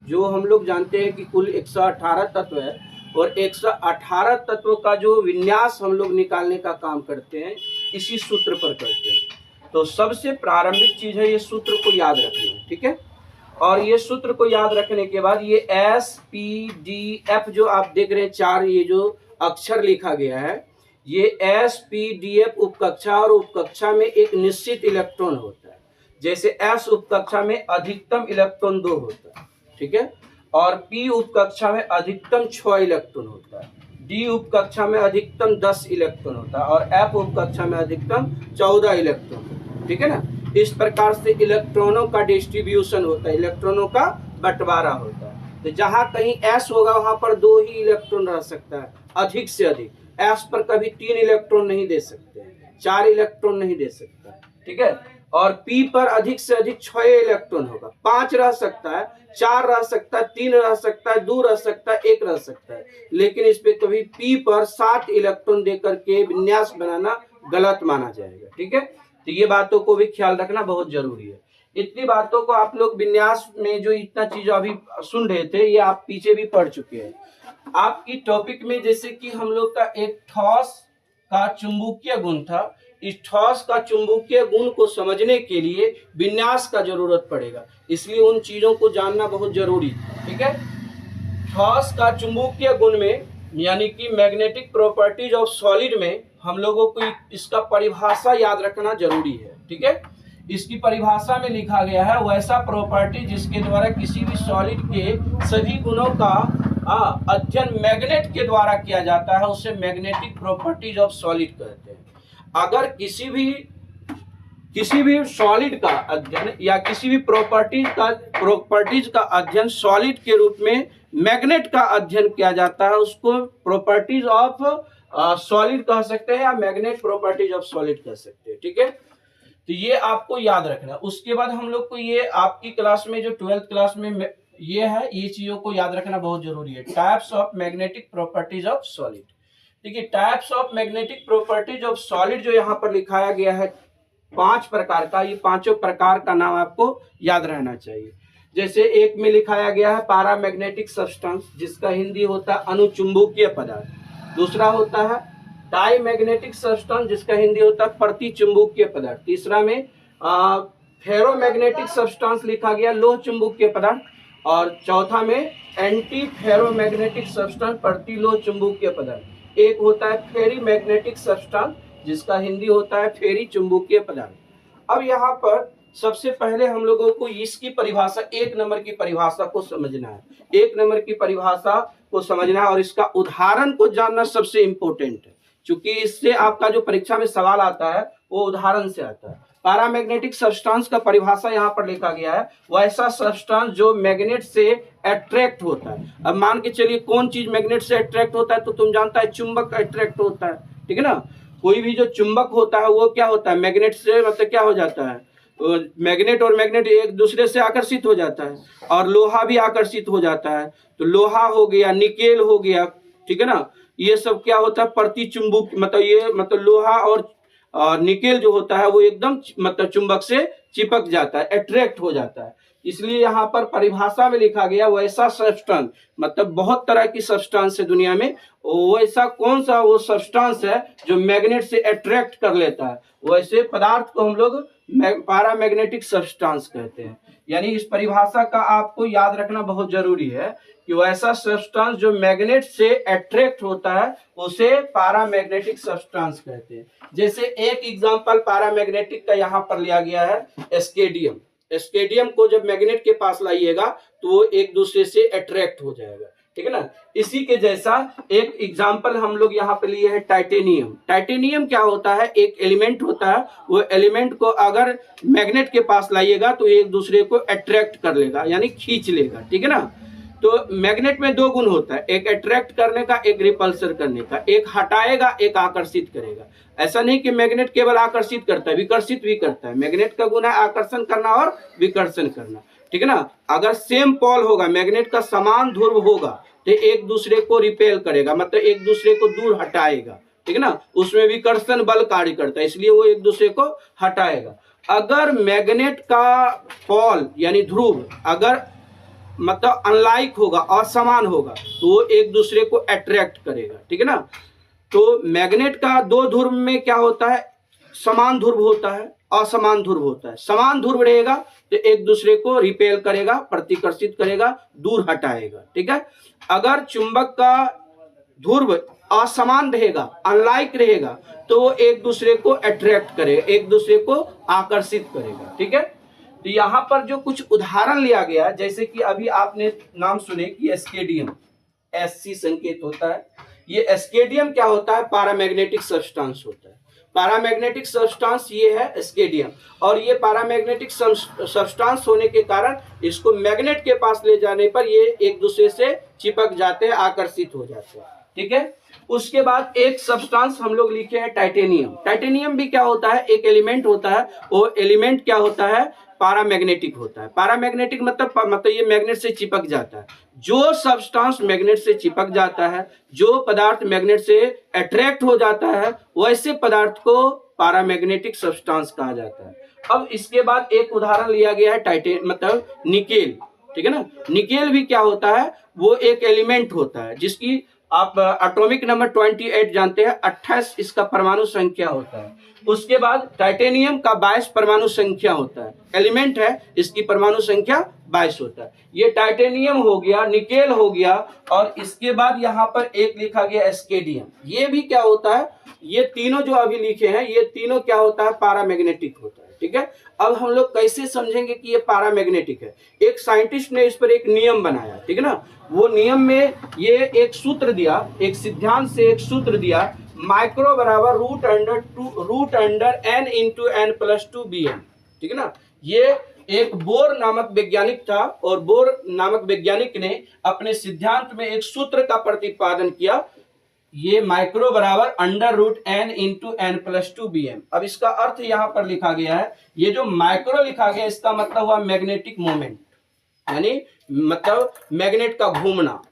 जो हम लोग जानते हैं कि कुल 118 तत्व है, और 118 तत्व का जो विन्यास हम लोग निकालने का काम करते हैं इसी सूत्र पर करते हैं। तो सबसे प्रारंभिक चीज है ये सूत्र को याद रखना, ठीक है। और ये सूत्र को याद रखने के बाद ये S-P-D-F जो आप देख रहे हैं, चार ये जो अक्षर लिखा गया है, ये S-P-D-F उपकक्षा, और उपकक्षा में एक निश्चित इलेक्ट्रॉन होता है। जैसे S उपकक्षा में अधिकतम इलेक्ट्रॉन 2 होता है, ठीक है, और P उपकक्षा में अधिकतम 6 इलेक्ट्रॉन होता है, D उपकक्षा में अधिकतम 10 इलेक्ट्रॉन होता है, और F उपकक्षा में अधिकतम 14 इलेक्ट्रॉन होता है, ठीक है ना। इस प्रकार से इलेक्ट्रॉनों का डिस्ट्रीब्यूशन होता है, इलेक्ट्रॉनों का बंटवारा होता है। तो जहां कहीं S होगा वहां पर 2 ही इलेक्ट्रॉन रह सकता है, अधिक से अधिक। S पर कभी 3 इलेक्ट्रॉन नहीं दे सकते, 4 इलेक्ट्रॉन नहीं दे सकता, ठीक है। और P पर अधिक से अधिक 6 इलेक्ट्रॉन होगा, 5 रह सकता है, 4 रह सकता है, 3 रह सकता है, 2 रह सकता है, 1 रह सकता है। लेकिन इस पे कभी P पर 7 इलेक्ट्रॉन देकर के विन्यास बनाना गलत माना जाएगा, ठीक है। तो ये बातों को भी ख्याल रखना बहुत जरूरी है। इतनी बातों को आप लोग विन्यास में जो इतना चीज अभी सुन रहे थे, ये आप पीछे भी पढ़ चुके हैं। आपकी टॉपिक में जैसे कि हम लोग का एक ठोस का चुंबकीय गुण था, इस ठोस का चुंबकीय गुण को समझने के लिए विन्यास का जरूरत पड़ेगा, इसलिए उन चीजों को जानना बहुत जरूरी है, ठीक है। ठोस का चुंबकीय गुण में यानी कि मैग्नेटिक प्रॉपर्टीज ऑफ सॉलिड में हम लोगों को इसका परिभाषा याद रखना जरूरी है, ठीक है। इसकी परिभाषा में लिखा गया है वैसा प्रॉपर्टी जिसके द्वारा किसी भी सॉलिड के सभी गुणों का अध्ययन मैग्नेट के द्वारा किया जाता है, उसे मैग्नेटिक प्रॉपर्टीज ऑफ सॉलिड कहते हैं। अगर किसी भी सॉलिड का अध्ययन या किसी भी प्रॉपर्टीज का अध्ययन सॉलिड के रूप में मैग्नेट का अध्ययन किया जाता है, उसको प्रॉपर्टीज ऑफ सॉलिड कह सकते हैं या मैग्नेट प्रॉपर्टीज ऑफ सॉलिड कह सकते हैं, ठीक है। तो ये आपको याद रखना। उसके बाद हम लोग को ये आपकी क्लास में जो 12th क्लास में ये है, ये चीजों को याद रखना बहुत जरूरी है। Types of magnetic properties of solid, ठीक है। Types of magnetic properties of solid जो यहाँ पर लिखाया गया है 5 प्रकार का, ये पांचों प्रकार का नाम आपको याद रहना चाहिए। जैसे एक में लिखाया गया है पैरामैग्नेटिक सब्सटेंस, जिसका हिंदी होता है अनुचुंबकीय पदार्थ। दूसरा होता है डाई मैग्नेटिक सब्सटेंस, जिसका हिंदी होता है प्रतिचुंबकीय पदार्थ। तीसरा में फेरोमैग्नेटिक सब्सटेंस लिखा गया, लोह चुंबकीय पदार्थ। और चौथा में एंटी फेरोमैग्नेटिक सब्सटेंस, प्रतिलोह चुंबकीय पदार्थ। एक होता है फेरी मैग्नेटिक सब्सटेंस, जिसका हिंदी होता है फेरी चुंबकीय पदार्थ। अब यहाँ पर सबसे पहले हम लोगों को इसकी परिभाषा, 1 नंबर की परिभाषा को समझना है। 1 नंबर की परिभाषा को समझना है और इसका उदाहरण को जानना सबसे इंपॉर्टेंट है, क्योंकि इससे आपका जो परीक्षा में सवाल आता है वो उदाहरण से आता है। पैरामैग्नेटिक सब्सटेंस का परिभाषा यहाँ पर लिखा गया है वैसा सब्सटेंस जो मैग्नेट से अट्रैक्ट होता है। अब मान के चलिए कौन चीज मैग्नेट से अट्रैक्ट होता है, तो तुम जानता है चुंबक अट्रैक्ट होता है, ठीक है ना। कोई भी जो चुंबक होता है वो क्या होता है, मैग्नेट से मतलब क्या हो जाता है, मैग्नेट और मैग्नेट एक दूसरे से आकर्षित हो जाता है, और लोहा भी आकर्षित हो जाता है। तो लोहा हो गया, निकेल हो गया, ठीक है ना, ये सब क्या होता है प्रतिचुंबक, मतलब लोहा और निकेल जो होता है वो एकदम मतलब चुंबक से चिपक जाता है, अट्रैक्ट हो जाता है। इसलिए यहाँ पर परिभाषा में लिखा गया वैसा सब्सटेंस, मतलब बहुत तरह की सब्सटेंस है दुनिया में, वैसा कौन सा वो सब्सटेंस है जो मैग्नेट से अट्रैक्ट कर लेता है, वैसे पदार्थ को हम लोग पैरामैग्नेटिक सब्सटेंस कहते हैं। यानी इस परिभाषा का आपको याद रखना बहुत जरूरी है कि वैसा सब्सटेंस जो मैग्नेट से अट्रैक्ट होता है उसे पैरामैग्नेटिक सब्सटेंस कहते हैं। जैसे एक एग्जांपल पैरामैग्नेटिक का यहाँ पर लिया गया है स्केडियम। स्केडियम को जब मैग्नेट के पास लाइएगा तो वो एक दूसरे से अट्रैक्ट हो जाएगा, ठीक है ना। इसी के जैसा एक एग्जांपल हम लोग यहाँ पे लिए हैं टाइटेनियम। टाइटेनियम क्या होता है, एक एलिमेंट होता है, वो एलिमेंट को अगर मैग्नेट के पास लाइएगा तो एक दूसरे को अट्रैक्ट कर लेगा, यानी खींच लेगा, ठीक है ना। तो मैग्नेट में 2 गुण होता है, एक अट्रैक्ट करने का, एक रिपल्सर करने का। एक हटाएगा, एक आकर्षित करेगा। ऐसा नहीं कि मैग्नेट केवल आकर्षित करता है, विकर्षित भी करता है। मैग्नेट का गुण है आकर्षण करना और विकर्षण करना, ठीक है ना। अगर सेम पोल होगा, मैग्नेट का समान ध्रुव होगा, तो एक दूसरे को रिपेल करेगा, मतलब एक दूसरे को दूर हटाएगा, ठीक है ना। उसमें विकर्षण बल कार्य करता है, इसलिए वो एक दूसरे को हटाएगा। अगर मैग्नेट का पोल यानी ध्रुव अगर मतलब अनलाइक होगा, असमान होगा, तो वो एक दूसरे को अट्रैक्ट करेगा, ठीक है ना। तो मैग्नेट का दो ध्रुव में क्या होता है, समान ध्रुव होता है, असमान ध्रुव होता है। समान ध्रुव रहेगा तो एक दूसरे को रिपेल करेगा, प्रतिकर्षित करेगा, दूर हटाएगा, ठीक है। अगर चुंबक का ध्रुव असमान रहेगा, अनलाइक रहेगा, तो वो एक दूसरे को अट्रैक्ट करेगा, एक दूसरे को आकर्षित करेगा, ठीक है। तो यहाँ पर जो कुछ उदाहरण लिया गया, जैसे कि अभी आपने नाम सुने कि एस्केडियम, एससी संकेत होता है। ये एस्केडियम क्या होता है, पैरामैग्नेटिक सब्सटेंस होता है। पैरामैग्नेटिक सब्सटेंस ये है एस्केडियम, और ये पैरामैग्नेटिक सब्सटेंस होने के कारण इसको मैग्नेट के पास ले जाने पर ये एक दूसरे से चिपक जाते हैं, आकर्षित हो जाते हैं, ठीक है। उसके बाद एक सब्सटेंस हम लोग लिखे हैं टाइटेनियम। टाइटेनियम भी क्या होता है, एक एलिमेंट होता है। वो एलिमेंट क्या होता है, पैरामैग्नेटिक होता है। पैरामैग्नेटिक मतलब ये मैग्नेट से चिपक जाता है। जो सब्सटेंस मैग्नेट से चिपक जाता है, जो पदार्थ मैग्नेट से अट्रैक्ट हो जाता है, वैसे पदार्थ को पैरामैग्नेटिक सब्सटेंस कहा जाता है। अब इसके बाद एक उदाहरण लिया गया है मतलब निकेल, ठीक है ना। निकेल भी क्या होता है, वो एक एलिमेंट होता है जिसकी आप एटॉमिक नंबर 28 जानते हैं, 28 इसका परमाणु संख्या होता है। उसके बाद टाइटेनियम का 22 परमाणु संख्या होता है, एलिमेंट है, इसकी परमाणु संख्या 22 होता है। ये टाइटेनियम हो गया, निकेल हो गया, और इसके बाद यहाँ पर एक लिखा गया एस्केडियम। ये भी क्या होता है, ये तीनों जो अभी लिखे हैं, ये तीनों क्या होता है, पैरामैग्नेटिक होता है, ठीक है। अब हम लोग कैसे समझेंगे कि ये पैरामैग्नेटिक है। एक साइंटिस्ट ने इस पर एक नियम बनाया, ठीक है ना। वो नियम में ये एक सूत्र दिया, एक सिद्धांत से एक सूत्र दिया, माइक्रो बराबर root under n into n plus 2 bm, ठीक है ना। ये एक बोर नामक वैज्ञानिक था, और बोर नामक वैज्ञानिक ने अपने सिद्धांत में एक सूत्र का प्रतिपादन किया, ये माइक्रो बराबर √n into n plus 2 bm। अब इसका अर्थ यहाँ पर लिखा गया है, ये जो माइक्रो लिखा गया इसका मतलब हुआ मैग्नेटिक मोमेंट, यानी मतलब मैग्नेट का घूमना,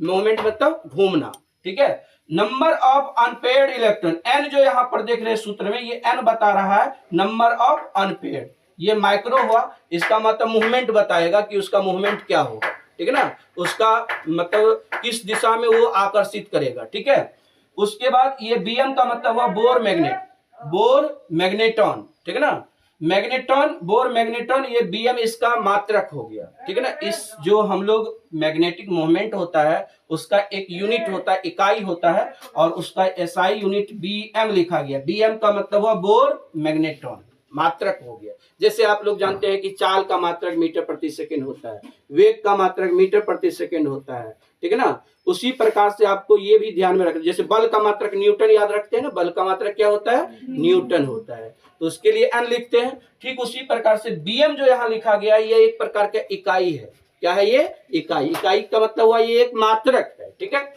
मोमेंट मतलब घूमना, ठीक है। Number of unpaired electron, n जो यहाँ पर देख रहे हैं सूत्र में, ये n बता रहा है नंबर ऑफ अनपेयर्ड, ये माइक्रो हुआ, इसका मतलब मूवमेंट बताएगा कि उसका मूवमेंट क्या होगा, ठीक है ना, उसका मतलब किस दिशा में वो आकर्षित करेगा, ठीक है। उसके बाद ये bm का मतलब हुआ बोर मैग्नेट, बोर मैग्नेटॉन, ठीक है ना। मैग्नेटॉन, बोर मैग्नेटॉन, ये bm इसका मात्रक हो गया, ठीक है ना। इस जो हम लोग मैग्नेटिक मोमेंट होता है उसका एक यूनिट होता है, इकाई होता है, और उसका SI यूनिट bm लिखा गया। bm का मतलब हुआ बोर मैग्नेटॉन, मात्रक हो गया। जैसे आप लोग जानते हैं कि चाल का मात्रक मीटर प्रति सेकंड होता है, वेग का मात्रक मीटर प्रति सेकंड होता है, ठीक है ना। उसी प्रकार से आपको ये भी ध्यान में रखना, जैसे बल का मात्रक न्यूटन याद रखते हैं ना, बल का मात्रक क्या होता है, न्यूटन होता है, तो उसके लिए n लिखते हैं। ठीक उसी प्रकार से bm जो यहाँ लिखा गया है, ये एक प्रकार का इकाई है। क्या है ये, इकाई। इकाई का मतलब हुआ ये एक मात्रक है, ठीक है।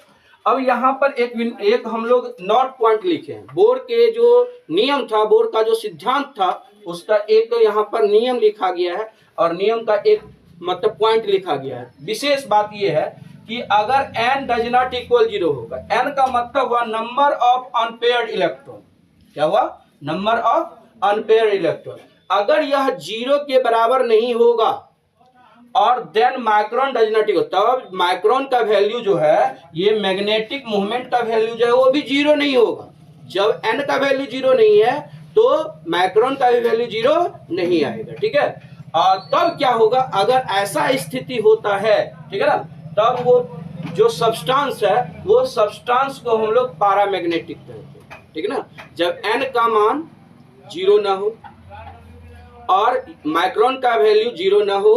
अब यहाँ पर एक हम लोग नोट पॉइंट लिखे हैं। बोर के जो नियम था, बोर का जो सिद्धांत था, उसका एक यहाँ पर नियम लिखा गया है, और नियम का एक मतलब पॉइंट लिखा गया है। विशेष बात यह है कि अगर n डज नॉट इक्वल 0 होगा, n का मतलब हुआ नंबर ऑफ अनपेयर्ड इलेक्ट्रॉन, क्या हुआ, नंबर ऑफ अनपेयर्ड इलेक्ट्रॉन। अगर यह 0 के बराबर नहीं होगा, और then micron does not equal, तब माइक्रोन का वैल्यू जो है, ये मैग्नेटिक मूवमेंट का वैल्यू जो है वो भी 0 नहीं होगा। जब n का वैल्यू 0 नहीं है तो माइक्रोन का भी वैल्यू 0 नहीं आएगा, ठीक है। और तब क्या होगा, अगर ऐसा स्थिति होता है, ठीक है ना, तब वो जो सब्सटेंस है, वो सब्सटेंस को हम लोग पैरामैग्नेटिक कहते हैं, ठीक है ना। जब n का मान 0 ना हो और माइक्रोन का वैल्यू 0 ना हो,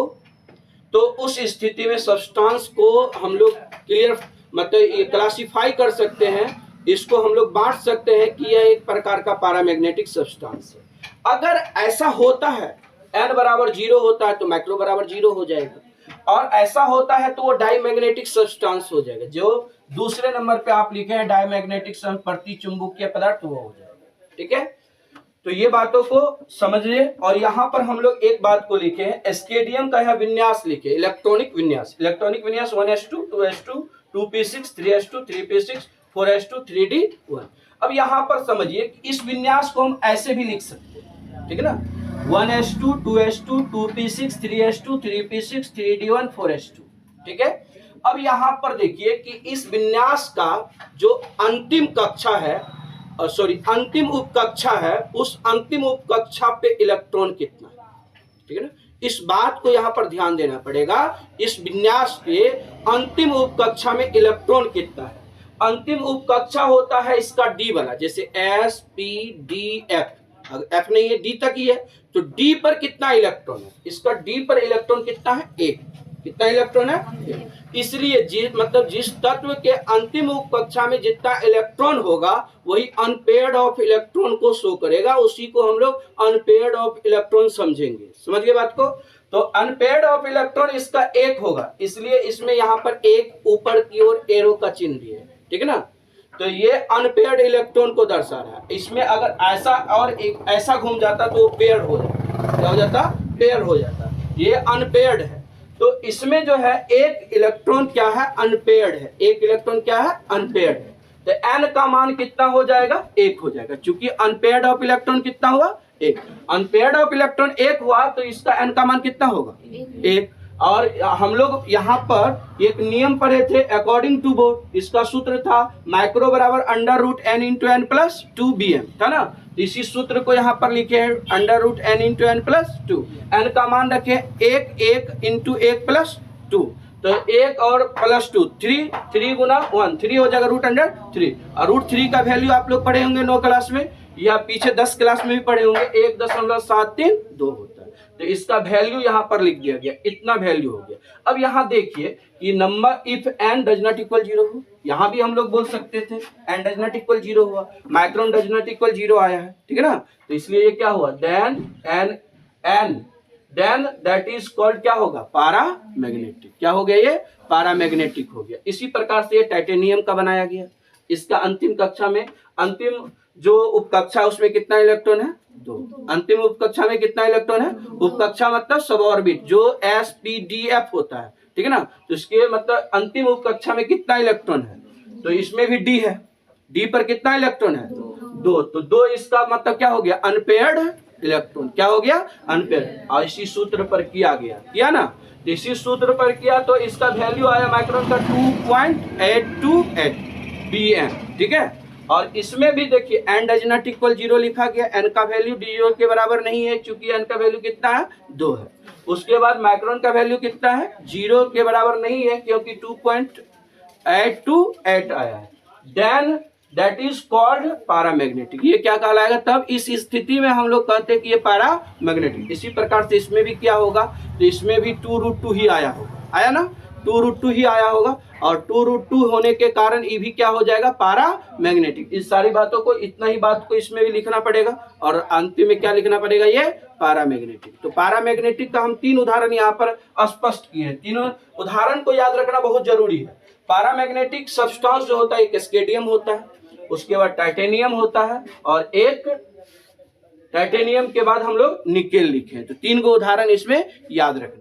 तो उस स्थिति में सब्सटेंस को हम लोग क्लियर मतलब क्लासिफाई कर सकते हैं, इसको हम लोग बांट सकते हैं कि यह एक प्रकार का पैरामैग्नेटिक सब्सटेंस है। अगर ऐसा होता है, n बराबर 0 होता है तो माइक्रो बराबर 0 हो जाएगा, और ऐसा होता है तो वो डाईमैग्नेटिक सब्सटेंस हो जाएगा। जो दूसरे नंबर पे आप लिखे हैं डाईमैग्नेटिक प्रति चुंबकीय पदार्थ, वो हो जाएगा, ठीक है। तो ये बातों को समझिए। और यहाँ पर हम लोग एक बात को लिखे हैं, एस्केडियम का यह विन्यास लिखे, इलेक्ट्रॉनिक विन्यास। इलेक्ट्रॉनिक विन्यास 1s2 2s2 2p6 3s2 3p6 4s2 3d1। अब यहाँ पर समझिए कि इस विन्यास को हम ऐसे भी लिख सकते हैं, ठीक है ना। 1s2 2s2 2p6 3s2 3p6 3d1 4s2। ठीक है। अब यहाँ पर देखिए कि इस विन्यास का जो अंतिम कक्षा है, अंतिम उपकक्षा है, उस अंतिम उपकक्षा पे इलेक्ट्रॉन कितना है। ठीक है ना, इस बात को यहाँ पर ध्यान देना पड़ेगा। इस विन्यास के अंतिम उपकक्षा में इलेक्ट्रॉन कितना है। अंतिम उपकक्षा होता है इसका डी वाला, जैसे एस पी डी एफ, अगर एफ नहीं है डी तक ही है, तो डी पर कितना इलेक्ट्रॉन है, इसका डी पर इलेक्ट्रॉन कितना है, एक। कितना इलेक्ट्रॉन है, इसलिए जिस तत्व के अंतिम उपकक्षा में जितना इलेक्ट्रॉन होगा वही अनपेयर्ड ऑफ इलेक्ट्रॉन को शो करेगा, उसी को हम लोग अनपेयर्ड ऑफ इलेक्ट्रॉन समझेंगे। समझ गए बात को। तो अनपेयर्ड ऑफ इलेक्ट्रॉन इसका एक होगा, इसलिए इसमें यहाँ पर एक ऊपर की ओर एरो का चिन्ह भी है। ठीक है ना, तो ये अनपेयर्ड इलेक्ट्रॉन को दर्शा रहा है। इसमें अगर ऐसा और एक ऐसा घूम जाता तो पेयर हो जाता, क्या हो जाता, पेयर हो जाता। ये अनपेयर्ड है, तो इसमें जो है एक इलेक्ट्रॉन क्या है, अनपेयर्ड है। एक इलेक्ट्रॉन क्या है, अनपेयर्ड है। तो एन का मान कितना हो जाएगा, एक हो जाएगा, क्योंकि अनपेयर्ड ऑफ इलेक्ट्रॉन कितना हुआ, एक। अनपेयर्ड ऑफ इलेक्ट्रॉन एक हुआ तो इसका एन का मान कितना होगा, एक। और हम लोग यहाँ पर एक नियम पढ़े थे अकॉर्डिंग टू बोर्ड, इसका सूत्र था माइक्रो बराबर under root N into N plus 2 BM था ना। इसी सूत्र को यहाँ पर लिखे हैं under root N into N plus 2। N का मान रखे एक, एक इंटू एक प्लस 2, तो एक और प्लस 2 3, 3 गुना 1 3 हो जाएगा रूट अंडर 3। और रूट 3 का वैल्यू आप लोग पढ़े होंगे 9 क्लास में, या पीछे 10 क्लास में भी पढ़े होंगे, 1.732 होता है। तो इसका वैल्यू यहाँ पर लिख दिया गया, इतना वैल्यू हो गया। अब यहाँ देखिए कि number if N does not equal 0 हो, यहाँ भी हम लोग बोल सकते थे एन डज नॉट इक्वल 0 हुआ, माइक्रोन डज नॉट इक्वल 0 आया है। ठीक है ना, तो इसलिए ये क्या हुआ, देन दैट इज कॉल्ड क्या होगा, पारामैग्नेटिक। क्या हो गया, ये पारामैग्नेटिक हो गया। इसी प्रकार से ये टाइटेनियम का बनाया गया। इसका अंतिम कक्षा में, अंतिम जो उपकक्षा उसमें कितना इलेक्ट्रॉन है, 2। अंतिम उपकक्षा में कितना इलेक्ट्रॉन है, उपकक्षा मतलब सबऑर्बिट जो SPDF होता है। ठीक है ना, तो इसके मतलब अंतिम उपकक्षा में कितना इलेक्ट्रॉन है, तो इसमें भी डी है। डी पर कितना इलेक्ट्रॉन है, 2। तो 2 इसका मतलब क्या हो गया, अनपेयर्ड इलेक्ट्रॉन। क्या हो गया, अनपेयर्ड। और इसी सूत्र पर किया गया, किया ना, तो इसी सूत्र पर किया तो इसका वैल्यू आया माइक्रोन का 2.828 BM। ठीक है, और इसमें भी देखिए एन डज नॉट इक्वल 0 लिखा गया, एन का वैल्यू D0 के बराबर नहीं है, क्योंकि एन का वैल्यू कितना है, 2 है। उसके बाद माइक्रोन का वैल्यू कितना है, 0 के बराबर नहीं है, क्योंकि 2.828 आया है। Then that is called paramagnetic. ये क्या कहलाएगा, तब इस स्थिति में हम लोग कहते हैं कि ये पारामैग्नेटिक। इसी प्रकार से इसमें भी क्या होगा, तो इसमें भी 2√2 ही आया होगा, आया ना, 2√2 ही आया होगा। और 2√2 होने के कारण ये भी क्या हो जाएगा, पारामैग्नेटिक। इस सारी बातों को, इतना ही बात को इसमें भी लिखना पड़ेगा, और अंतिम में क्या लिखना पड़ेगा, ये पारामैग्नेटिक। तो पारामैग्नेटिक का हम 3 उदाहरण यहाँ पर स्पष्ट किए हैं। तीनों उदाहरण को याद रखना बहुत जरूरी है। पारामैग्नेटिक सब्सटेंस जो होता है एक स्केडियम होता है, उसके बाद टाइटेनियम होता है, और एक टाइटेनियम के बाद हम लोग निकेल लिखे हैं। तो 3 को उदाहरण इसमें याद रखना।